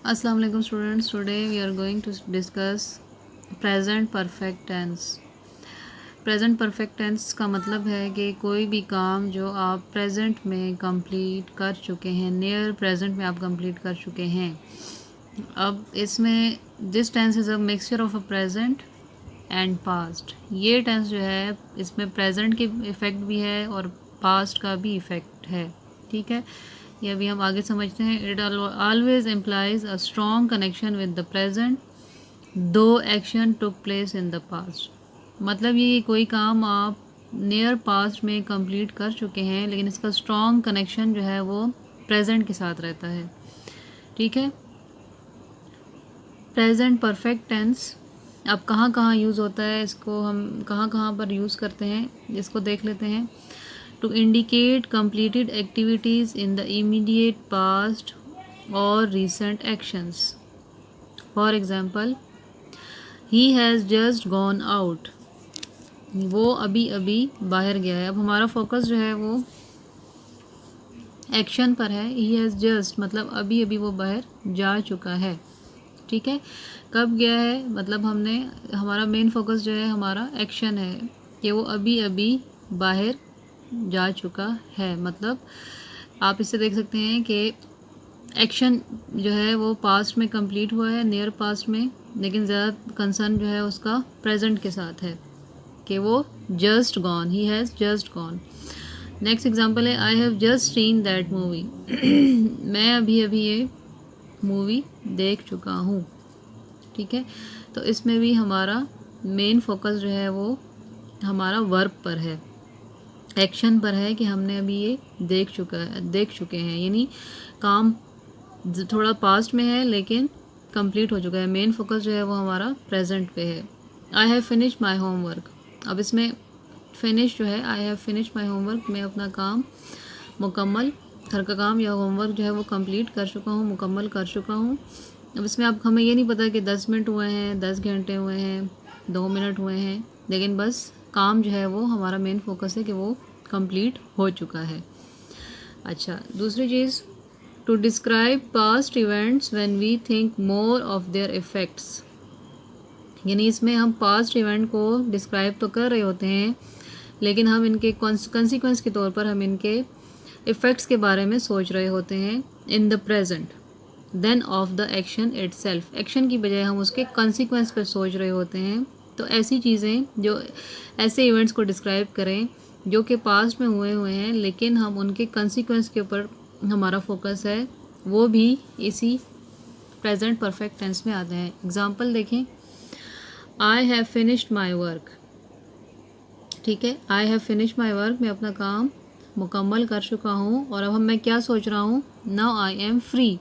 अस्सलाम वालेकुम students, today we are going to discuss present perfect tense. Present perfect tense का मतलब है कि कोई भी काम जो आप प्रेजेंट में कंप्लीट कर चुके हैं, नियर प्रेजेंट में आप कंप्लीट कर चुके हैं। अब इसमें this tense is a mixture of a present and past. ये टेंस जो है इसमें प्रेजेंट के इफ़ेक्ट भी है और पास्ट का भी इफ़ेक्ट है। ठीक है, ये अभी हम आगे समझते हैं। It always implies a strong connection with the present though action took place in the past. मतलब ये कोई काम आप नियर पास्ट में कंप्लीट कर चुके हैं, लेकिन इसका स्ट्रॉन्ग कनेक्शन जो है वो प्रेजेंट के साथ रहता है। ठीक है, प्रेजेंट परफेक्ट टेंस अब कहाँ कहाँ यूज़ होता है, इसको हम कहाँ कहाँ पर यूज़ करते हैं, इसको देख लेते हैं। To indicate completed activities in the immediate past or recent actions. For example, he has just gone out. वो अभी अभी बाहर गया है। अब हमारा फोकस जो है वो एक्शन पर है। he has just मतलब अभी अभी वो बाहर जा चुका है। ठीक है, कब गया है मतलब हमने हमारा मेन फोकस जो है हमारा एक्शन है कि वो अभी अभी बाहर जा चुका है। मतलब आप इससे देख सकते हैं कि एक्शन जो है वो पास्ट में कंप्लीट हुआ है, नियर पास्ट में, लेकिन ज़्यादा कंसर्न जो है उसका प्रेजेंट के साथ है कि वो just gone, he has just gone. Next example है I have just seen that movie. मैं अभी अभी ये मूवी देख चुका हूँ। ठीक है, तो इसमें भी हमारा मेन फोकस जो है वो हमारा वर्ब पर है, एक्शन पर है कि हमने अभी ये देख चुके हैं, यानी काम थोड़ा पास्ट में है लेकिन कंप्लीट हो चुका है। मेन फोकस जो है वो हमारा प्रेजेंट पे है। I have finish my homework. अब इसमें फिनिश जो है, I have finish my homework, मैं अपना काम मुकम्मल, घर का काम या होमवर्क जो है वो कंप्लीट कर चुका हूँ, मुकम्मल कर चुका हूँ। अब इसमें अब हमें ये नहीं पता कि 10 मिनट हुए हैं, 10 घंटे हुए हैं, 2 मिनट हुए हैं, लेकिन बस काम जो है वो हमारा मेन फोकस है कि वो कंप्लीट हो चुका है। अच्छा, दूसरी चीज़, to describe past events when we think more of their effects. यानी इसमें हम पास्ट इवेंट को डिस्क्राइब तो कर रहे होते हैं, लेकिन हम इनके कॉन्सिक्वेंस के तौर पर हम इनके इफ़ेक्ट्स के बारे में सोच रहे होते हैं in the present then of the action itself. Action की बजाय हम उसके कॉन्सिक्वेंस पर सोच रहे होते हैं। तो ऐसी चीज़ें जो ऐसे इवेंट्स को डिस्क्राइब करें जो कि पास्ट में हुए हैं, लेकिन हम उनके कॉन्सिक्वेंस के ऊपर हमारा फोकस है, वो भी इसी प्रेजेंट परफेक्ट टेंस में आते हैं। एग्जांपल देखें, I have finished my work. ठीक है, I have finished my work, मैं अपना काम मुकम्मल कर चुका हूँ और अब मैं क्या सोच रहा हूँ, नाउ आई एम फ्री।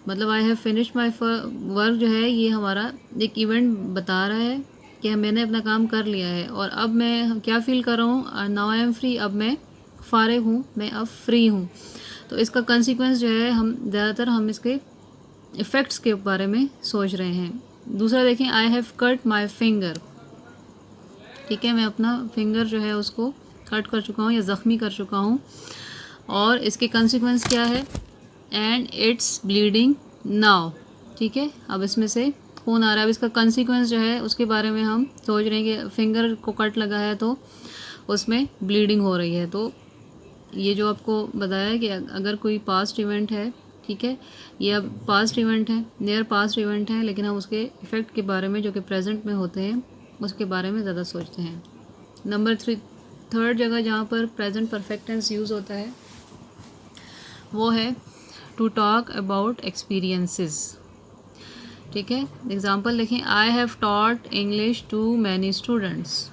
मतलब I have finished my work जो है ये हमारा एक इवेंट बता रहा है कि मैंने अपना काम कर लिया है और अब मैं क्या फ़ील कर रहा हूँ, नाउ आई एम फ्री, अब मैं फ़ारिग हूँ, मैं अब फ्री हूँ। तो इसका कंसिक्वेंस जो है ज़्यादातर हम इसके इफ़ेक्ट्स के बारे में सोच रहे हैं। दूसरा देखें, I have cut my finger. ठीक है, मैं अपना फिंगर जो है उसको कट कर चुका हूँ या ज़ख्मी कर चुका हूँ और इसके कंसिक्वेंस क्या है, एंड इट्स ब्लीडिंग नाउ। ठीक है, अब इसमें से खून आ रहा है। अब इसका कंसिक्वेंस जो है उसके बारे में हम सोच रहे हैं कि फिंगर को कट लगा है तो उसमें ब्लीडिंग हो रही है। तो ये जो आपको बताया कि अगर कोई पास्ट इवेंट है, ठीक है, ये अब पास्ट इवेंट है, नियर पास्ट इवेंट है, लेकिन हम उसके इफ़ेक्ट के बारे में जो कि प्रेजेंट में होते हैं उसके बारे में ज़्यादा सोचते हैं। नंबर 3, थर्ड जगह जहाँ पर प्रेजेंट परफेक्ट टेंस यूज़ होता है वो है टू टॉक अबाउट एक्सपीरियंसेस। ठीक है, एग्जांपल देखें, I have taught English to many students.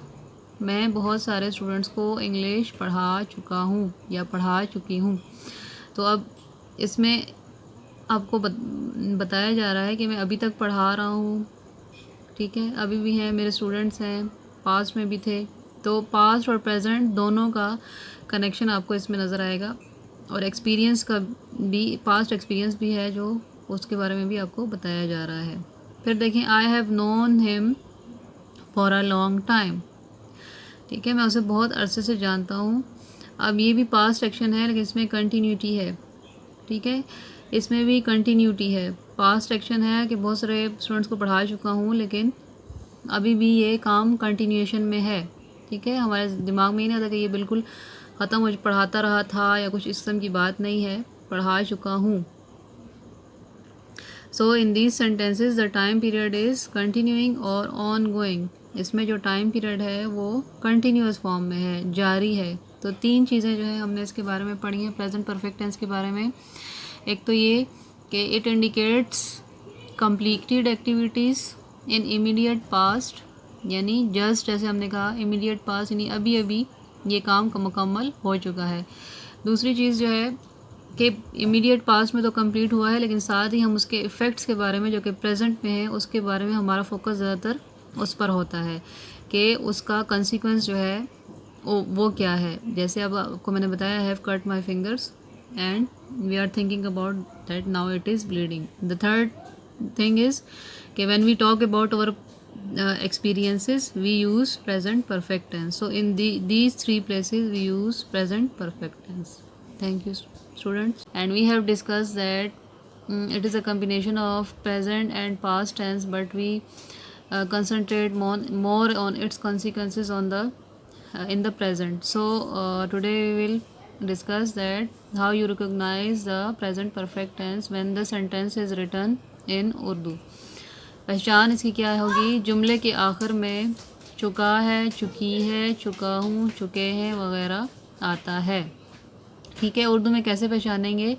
मैं बहुत सारे स्टूडेंट्स को इंग्लिश पढ़ा चुका हूँ या पढ़ा चुकी हूँ। तो अब इसमें आपको बताया जा रहा है कि मैं अभी तक पढ़ा रहा हूँ। ठीक है, अभी भी हैं, मेरे स्टूडेंट्स हैं, पास्ट में भी थे। तो पास्ट और प्रेजेंट दोनों का कनेक्शन आपको इसमें नज़र आएगा और एक्सपीरियंस का भी, पास्ट एक्सपीरियंस भी है जो उसके बारे में भी आपको बताया जा रहा है। फिर देखें, I have known him for a long time. ठीक है, मैं उसे बहुत अरसे से जानता हूँ। अब ये भी पास्ट एक्शन है लेकिन इसमें कंटिन्यूटी है। ठीक है, इसमें भी कंटिन्यूटी है, पास्ट एक्शन है कि बहुत सारे स्टूडेंट्स को पढ़ा चुका हूँ, लेकिन अभी भी ये काम कंटिन्यूएशन में है। ठीक है, हमारे दिमाग में ही नहीं आता कि ये बिल्कुल ख़त्म हो पढ़ाता रहा था या कुछ इस किस्म की बात नहीं है, पढ़ा चुका हूँ। So in these sentences the time period is continuing और ऑन गोइंग। इसमें जो टाइम पीरियड है वो कंटिन्यूस फॉर्म में है, जारी है। तो 3 चीज़ें जो है हमने इसके बारे में पढ़ी हैं प्रेजेंट परफेक्ट टेंस के बारे में। एक तो ये कि it indicates completed activities in immediate past, यानी जस्ट जैसे हमने कहा इमीडिएट पास्ट यानी अभी अभी ये काम मुकम्मल हो चुका है। दूसरी चीज़ जो है कि इमीडिएट पास्ट में तो कंप्लीट हुआ है, लेकिन साथ ही हम उसके इफ़ेक्ट्स के बारे में जो कि प्रेजेंट में है उसके बारे में हमारा फोकस ज़्यादातर उस पर होता है कि उसका कंसिक्वेंस जो है वो क्या है। जैसे अब आपको मैंने बताया have cut my fingers and we are thinking about that now it is bleeding. The third thing is कि when we talk about our experiences we use present perfect tense. So in these 3 places we use present perfect tense. Thank you students, and we have discussed that it is a combination of present and past tense, but we concentrate more on its consequences on the in the present. So today we will discuss that how you recognize the present perfect tense when the sentence is written in Urdu. पहचान इसकी क्या होगी, जुमले के आखिर में चुका है, चुकी है, चुका हूँ, चुके हैं वगैरह आता है। ठीक है, उर्दू में कैसे पहचानेंगे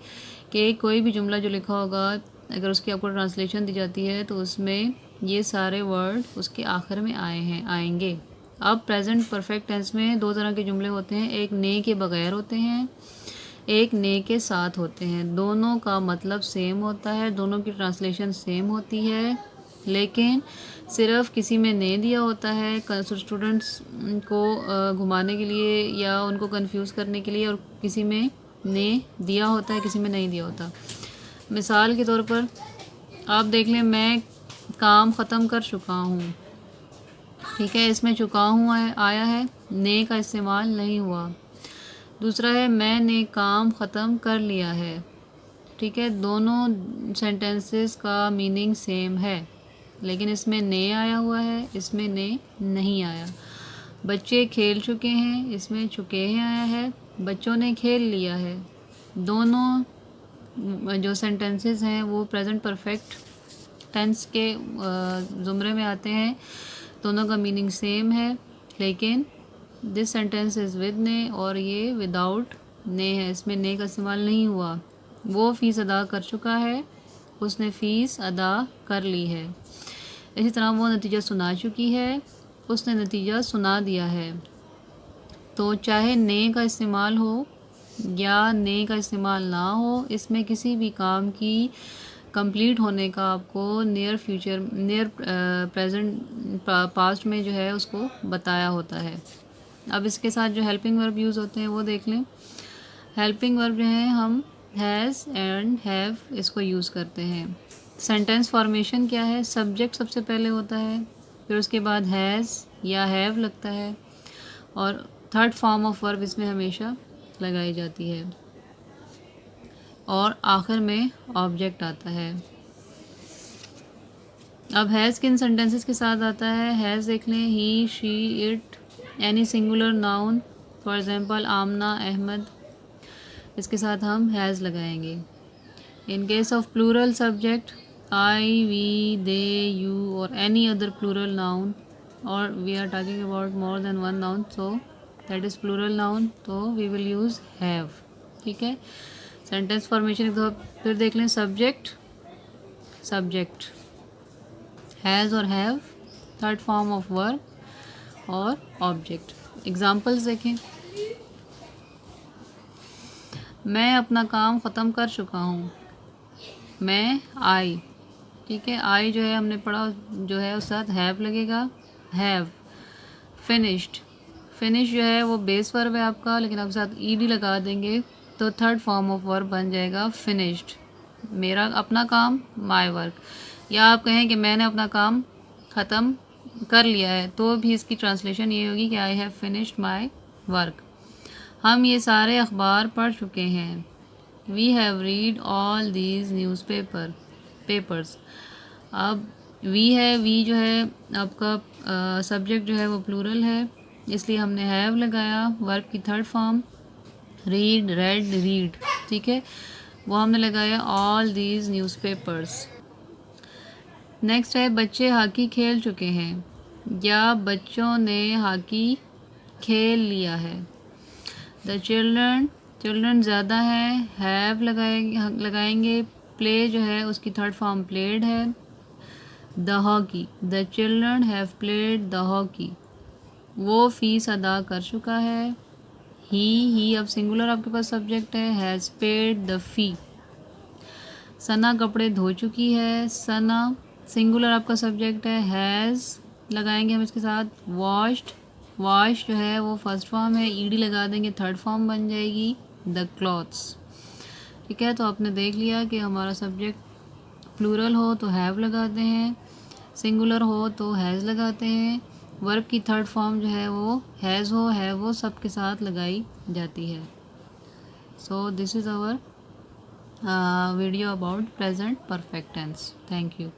कि कोई भी जुमला जो लिखा होगा अगर उसकी आपको ट्रांसलेशन दी जाती है तो उसमें ये सारे वर्ड उसके आखिर में आएंगे। अब प्रेजेंट परफेक्ट टेंस में 2 तरह के जुमले होते हैं, एक ने के बगैर होते हैं, एक ने के साथ होते हैं। दोनों का मतलब सेम होता है, दोनों की ट्रांसलेशन सेम होती है, लेकिन सिर्फ किसी में ने दिया होता है स्टूडेंट्स को घुमाने के लिए या उनको कंफ्यूज करने के लिए, और किसी में ने दिया होता है, किसी में नहीं दिया होता। मिसाल के तौर पर आप देख लें, मैं काम ख़त्म कर चुका हूँ। ठीक है, इसमें चुका हूँ आया है, ने का इस्तेमाल नहीं हुआ। दूसरा है मैंने काम ख़त्म कर लिया है। ठीक है, दोनों सेंटेंसेस का मीनिंग सेम है, लेकिन इसमें ने आया हुआ है, इसमें ने नहीं आया। बच्चे खेल चुके हैं, इसमें चुके हैं आया है, बच्चों ने खेल लिया है। दोनों जो सेंटेंसेस हैं वो प्रेजेंट परफेक्ट टेंस के ज़ुमरे में आते हैं, दोनों का मीनिंग सेम है, लेकिन दिस सेंटेंस इज़ विद ने और ये विदाउट ने है, इसमें ने का इस्तेमाल नहीं हुआ। वो फ़ीस अदा कर चुका है, उसने फ़ीस अदा कर ली है। इसी तरह वो नतीजा सुना चुकी है, उसने नतीजा सुना दिया है। तो चाहे ने का इस्तेमाल हो या ने का इस्तेमाल ना हो, इसमें किसी भी काम की कंप्लीट होने का आपको नियर प्रेजेंट पास्ट में जो है उसको बताया होता है। अब इसके साथ जो हेल्पिंग वर्ब यूज़ होते हैं वो देख लें। हेल्पिंग वर्ब जो है हम हैज़ एंड हैव इसको यूज़ करते हैं। सेंटेंस फॉर्मेशन क्या है, सब्जेक्ट सबसे पहले होता है, फिर उसके बाद हैज़ या हैव लगता है, और थर्ड फॉर्म ऑफ वर्ब इसमें हमेशा लगाई जाती है, और आखिर में ऑब्जेक्ट आता है। अब हैज़ किन सेंटेंसेस के साथ आता है, हैज़ देख लें, he, she, it, any singular noun, for example Aamna, Ahmad, इसके साथ हम हैज़ लगाएंगे। In case of plural subject I, we, they, you और एनी अदर प्लूरल नाउन, और we are talking about more than one noun, so that is plural noun, तो we will use have. ठीक है, sentence formation एक दो फिर देख लें। सब्जेक्ट हैज़ और have, third form of verb, और ऑब्जेक्ट। एग्जाम्पल्स देखें, मैं अपना काम ख़त्म कर चुका हूँ, मैं आई। ठीक है, आई जो है हमने पढ़ा जो है उस साथ हैव लगेगा, हैव। फिनिश जो है वो बेस वर्ब है आपका, लेकिन आप साथ ईडी लगा देंगे तो थर्ड फॉर्म ऑफ वर्ब बन जाएगा फिनिश्ड। मेरा अपना काम, माय वर्क, या आप कहें कि मैंने अपना काम ख़त्म कर लिया है, तो भी इसकी ट्रांसलेशन ये होगी कि I have finished my work. हम ये सारे अखबार पढ़ चुके हैं, we have read all these newspaper. Papers. अब वी है, वी जो है आपका सब्जेक्ट जो है वो प्लूरल है, इसलिए हमने हैव लगाया। वर्ब की third form read, red, read, ठीक है, वो हमने लगाया ऑल दीज न्यूज़पेपर्स। नेक्स्ट है बच्चे हॉकी खेल चुके हैं या बच्चों ने हॉकी खेल लिया है। द चिल्ड्रन, चिल्ड्रन ज़्यादा है, हैव लगाएंगे। प्ले जो है उसकी थर्ड फॉर्म प्लेड है। The hockey, the children have played the hockey, वो फ़ीस अदा कर चुका है। ही अब सिंगुलर आपके पास सब्जेक्ट है, हैज़ पेड द फ़ी। सना कपड़े धो चुकी है, सना सिंगुलर आपका सब्जेक्ट है, हैज़ लगाएंगे हम इसके साथ। वॉश्ड, वॉश जो है वो फर्स्ट फॉर्म है, ईडी लगा देंगे, थर्ड फॉर्म बन जाएगी द क्लॉथ्स। ठीक है, तो आपने देख लिया कि हमारा सब्जेक्ट प्लूरल हो तो हैव लगाते हैं, सिंगुलर हो तो हैज़ लगाते हैं, वर्ब की थर्ड फॉर्म जो है वो हैज़ हो, है वो सब के साथ लगाई जाती है। So this is our video about present perfect tense. Thank you.